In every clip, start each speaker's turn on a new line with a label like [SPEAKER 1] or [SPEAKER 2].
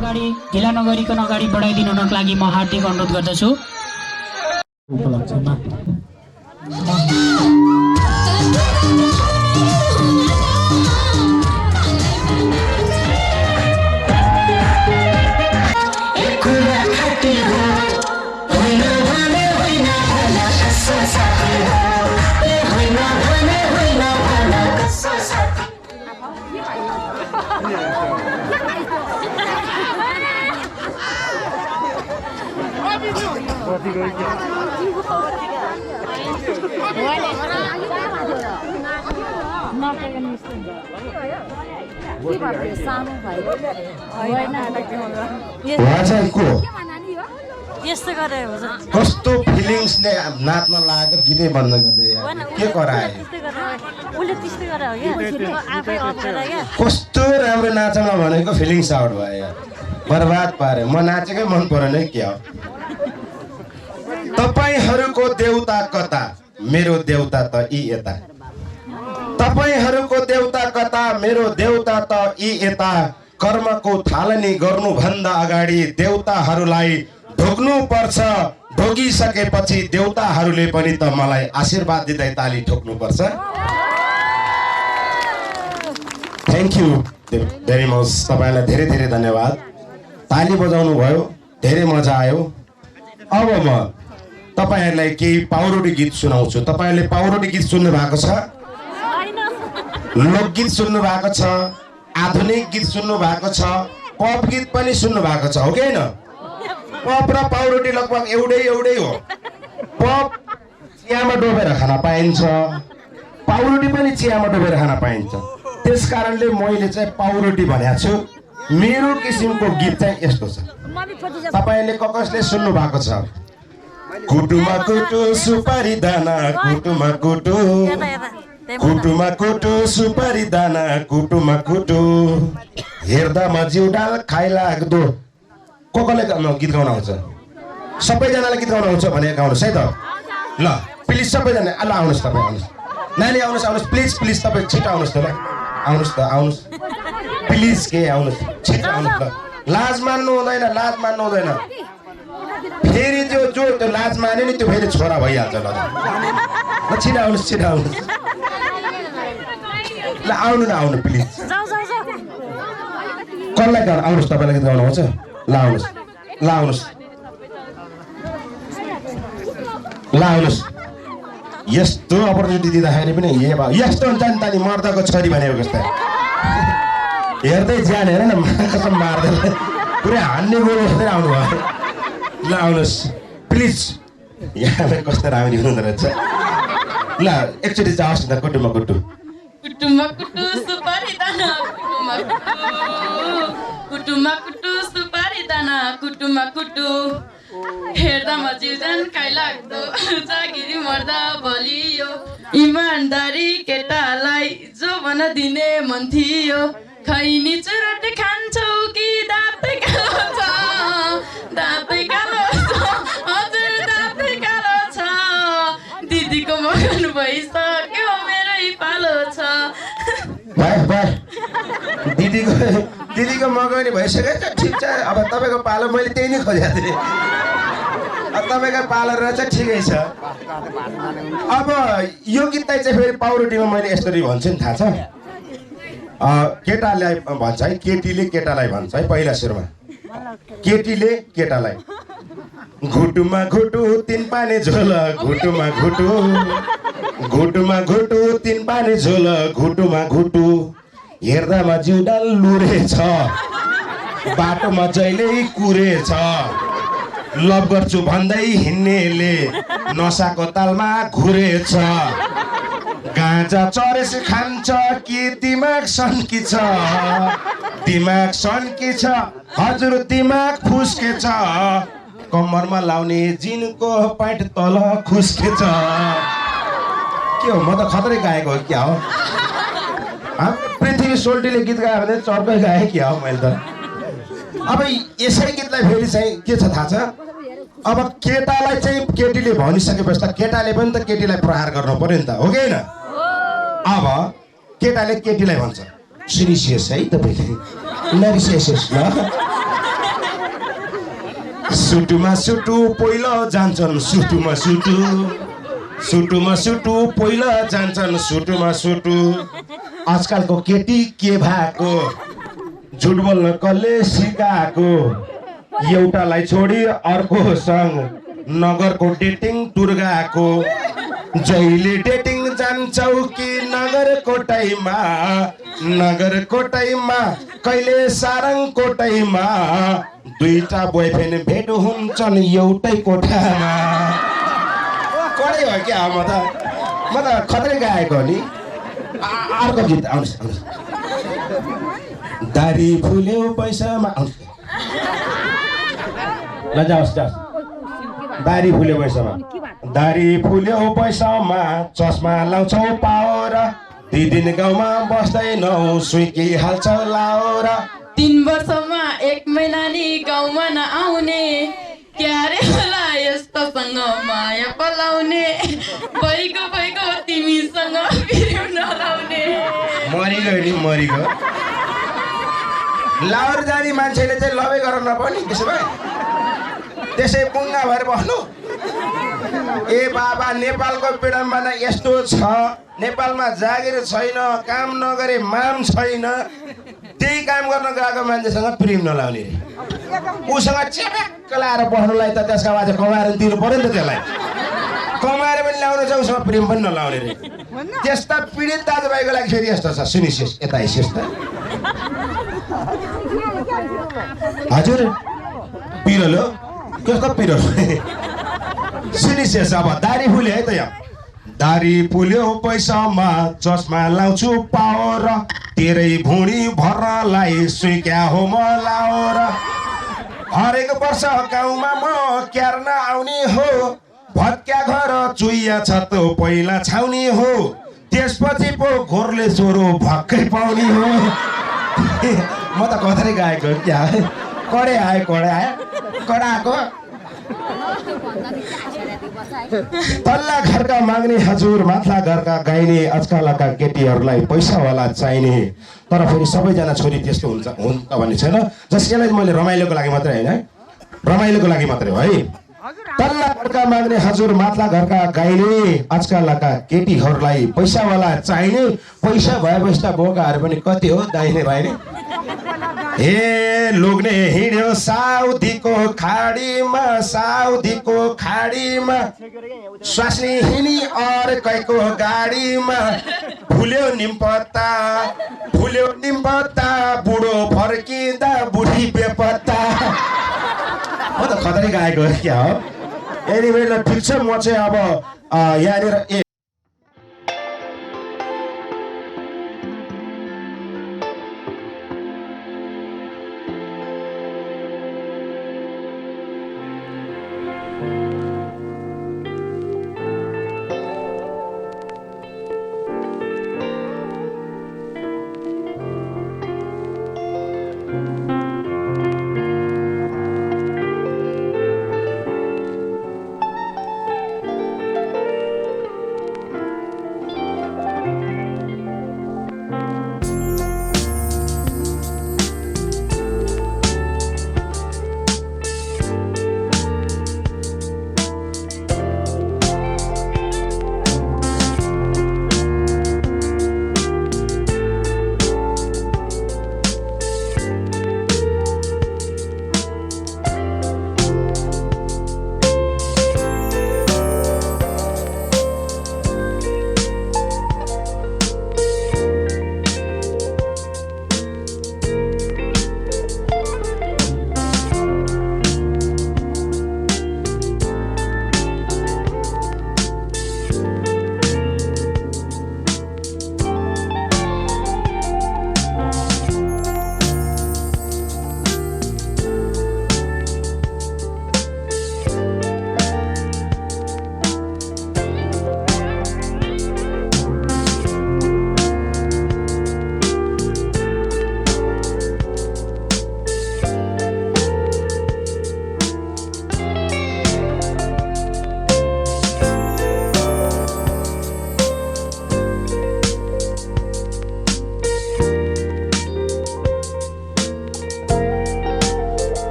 [SPEAKER 1] अगाडि ढिला नगरिकन अगाडि बढाइदिनु हुनको लागि म हार्दिक अनुरोध गर्दछु। उपलक्ष्यमा
[SPEAKER 2] कस्तो फिलिङ्सले नाच्न लागेको गीतै बन्द गर्दै के गराए कस्तो राम्रो नाचौँ भनेको फिलिङ्स आउट भयो बर्बाद पारे म नाचेकै मन परेन क्या हो तपाईहरूको देउता कता मेरो देउता त यी यता तपाईहरूको देउता कता मेरो देउता त यी यता कर्मको थालनी गर्नुभन्दा अगाडि देउताहरूलाई ढोग्नु पर्छ ढोगिसकेपछि देउताहरूले पनि त मलाई आशीर्वाद दिँदै ताली ठोक्नु पर्छ। थ्याङ्क यू भेरी मच तपाईँलाई धेरै धेरै धन्यवाद ताली बजाउनु भयो धेरै मजा आयो। अब म तपाईहरुलाई केही पाउरोटी गीत सुनाउँछु। तपाईहरुले पाउरोटी गीत सुन्नु भएको छ लोकगीत सुन्नु भएको छ आधुनिक गीत सुन्नु भएको छ पप गीत पनि सुन्नु भएको छ हो कि हैन पप र पाउरोटी लगभग एउटै हो पप चियामा डोबेर खान पाइन्छ पाउरोटी पनि चियामा डोबेर खान पाइन्छ त्यसकारणले मैले चाहिँ पाउरोटी भनेको छु। मेरो किसिमको गीत चाहिँ यस्तो छ तपाईहरुले कसले सुन्नु भएको छ कुटुमा कुटु सुपारी दाना कुटुमा कुटु कुटुमा कुटु सुपारी दाना कुटुमा कुटु हेर्दामा जिउडाल खाइलाग्दो कसले गीत गाउन आउँछ सबैजनाले गीत गाउन आउँछ भने गाउनुहोस् है त ल प्लिज सबैजना ल आउनुहोस् तपाईँ आउनुहोस् नानी आउनुहोस् प्लिज प्लिज तपाईँ छिटो आउनुहोस् त ल आउनुहोस् त आउनुहोस् प्लिज के आउनुहोस् छिटो आउनुहोस् त लाज मान्नु हुँदैन फेरि त्यो जो त्यो लाज मान्यो नि त्यो फेरि छोरा भइहाल्छ ल छिटो आउनुहोस् ल आउनु प्लिज कसलाई गाउनु आउनुहोस् तपाईँलाई गीत गाउनु आउँछ ल आउनुहोस् यस्तो अपर्च्युनिटी दिँदाखेरि पनि यस्तो हुन्छ नि त नि मर्दाको छोरी भनेको जस्तै हेर्दै ज्यान हेर न कसम मार्दै पुरै हान्ने गोरु जस्तै आउनु भयो ल आउनुहोस् प्लिज यहाँलाई कस्तो राम्ररी हुँदो रहेछ ल एकचोटि जाओस् न कुटुमा कुटु
[SPEAKER 3] कुटुमा कुटु सुपारी दाना कुटुमा कुटु सुपारी दाना कुटुमा कुटु हेर्दामा जिउजान खाइलाग्दो जागिरी मर्दा बलियो इमानदारी केटालाई जो भन दिने मन थियो खैनी चुरोट खान्छौ कि दाँतै कालो छ हजुर दाँतै कालो छ दिदीको मगन भइसक्यो मेरै पालो छ
[SPEAKER 2] दिदीको मगनी भइसक्यो ठिक छ अब तपाईँको पालो मैले त्यही नै खोजेको थिएँ अब तपाईँको पालो रहेछ ठिकै छ। अब यो गीत चाहिँ फेरि पाउरोटीमा मैले यसरी भन्छु नि थाहा छ केटालाई भन्छ है केटीले केटालाई भन्छ है पहिला सुरुमा केटीले केटालाई घुटुमा घुटु तीन पानी झोल घुटुमा घुटु तीन पानी झोल घुटुमा घुटु हेर्दामा जिउडाल लुरेछ बाटोमा जहिल्यै कुरेछ लभ गर्छु भन्दै हिँड्नेले नसाको तालमा घुरेछ गाँजा चरेस खान्छ कि दिमाग सन्की छ हजुर दिमाग फुस्के छ कम्मरमा लाउने जिनको प्यान्ट तल खुस्के छ के हो म त खतरै गाएको हो क्या हो पृथ्वी सोल्टीले गीत गायो भने चर्कै गाएँ क्या हो मैले त। अब यसै गीतलाई फेरि चाहिँ के छ थाहा छ अब केटालाई चाहिँ केटीले भनिसकेपछि त केटाले पनि त केटीलाई प्रहार गर्नु पर्यो नि त हो कि होइन अब केटाले केटीलाई भन्छ सिरियस है तपाईँले नरिसियस ल सुटुमा सुटु पहिला जान्छन् सुटुमा सुटु सुटुमा सुटु पहिला जान्छन् सुटुमा सुटु आजकलको केटी के भएको झुट बोल्न कसले सिकाएको एउटालाई छोडी अर्को सँग नगरको डेटिङ टुर गएको जहिले डेटिङ जान्छौ कि नगरकोटैमा कहिले सारङकोटैमा दुईटा बोयफ्रेन्ड भेट हुन्छन् एउटै कोठामा कडै हो क्या म त खतरै गाएको हो नि अर्को गीत आउनुहोस् दारी फुल्यो पैसामा ल जाओस् दारी फुल्यो पैसामा दारी फुल्यो पैसामा चस्मा लाउँछौ पावर 2 दिन गाउँमा बस्दैनौ सुइकी हाल्छ लाउर
[SPEAKER 3] 3 वर्षमा 1 महिना नि गाउँमा नआउने क्यारे होला यस्तोसँग माया पलाउने भइगयो तिमीसँग प्रेम नलाउने
[SPEAKER 2] मरिगयो लाउर जाने मान्छेले चाहिँ लबै गर्न नपर्ने त्यसो भए त्यसै पुङ्गा भएर बस्नु ए बाबा नेपालको विडम्बना यस्तो छ नेपालमा जागिर छैन काम नगरे माम छैन त्यही काम गर्न गएको मान्छेसँग प्रेम नलाउने रे उसँग च्याप्याक्क लाएर बस्नुलाई त त्यसका बाजे कमाएर दिनु पर्यो नि त त्यसलाई कमाएर पनि ल्याउनु छ उसँग प्रेम पनि नलाउने रे त्यस्ता पीडित दाजुभाइको लागि फेरि यस्तो छ सुनिसियोस् यता आइसियोस् त हजुर पिरोलो कस्तो पिरोलो सुनिसियोस् अब दारी फुल्यो है त यहाँ दारी फुल्यो पैसामा चस्मा लाउँछु पावर तेरै भुँडी भर्नलाई सुइक्या हो म लाउर हरेक वर्ष गाउँमा म क्यार्न आउने हो भत्क्या घर चुइया छत पहिला छाउने हो त्यसपछि पो घोरले छोरो भक्कै पाउने हो म त कतै गाएको क्या कडे आयो कडाको तल्ला घरका माग्ने हजुर माथला घरका गाइने आजकलका केटीहरूलाई पैसावाला चाहिने तर फेरि सबैजना छोरी त्यस्तो हुन्छ भन्ने छैन जसलाई मैले रमाइलोको लागि मात्रै होइन रमाइलोको लागि मात्रै हो है तल्ला घरका माग्ने हजुर माथला घरका गाइने आजकलका केटीहरूलाई पैसावाला चाहिने पैसा भएपछि त बोकाहरू पनि कति हो दाहिने बाहिने हे लोग्ने हिँड्यो साउदीको खाडीमा स्वास्नी हिँडी अर्कैको गाडीमा फुल्यो निम्पत्ता बुढो फर्किँदा बुढी बेपत्ता म त खतरै गाएको क्या हो एनिवे ल ठिक छ म चाहिँ अब यहाँनिर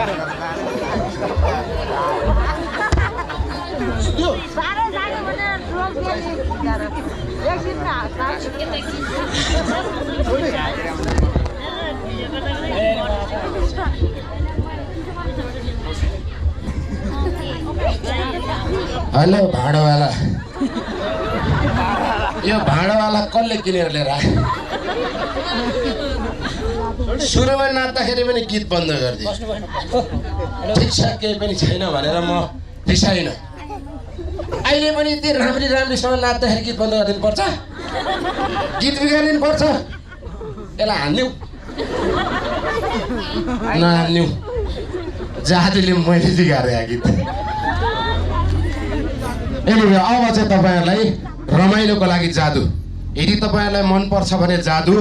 [SPEAKER 2] हेलो भाँडावाला यो भाँडावाला कसले किनेर लिएर आयो सुरुमा नाच्दाखेरि पनि गीत बन्द गरिदिए ठिक छ केही पनि छैन भनेर म रिसाइन अहिले पनि यति राम्रैसँग नाच्दाखेरि गीत बन्द गरिदिनु पर्छ गीत बिगारिदिनु पर्छ यसलाई हान्यौ नहान्यौ जातिले मैले बिगारे गीत एनिवे अब चाहिँ तपाईँहरूलाई रमाइलोको लागि जादु यदि तपाईँहरूलाई मनपर्छ भने जादु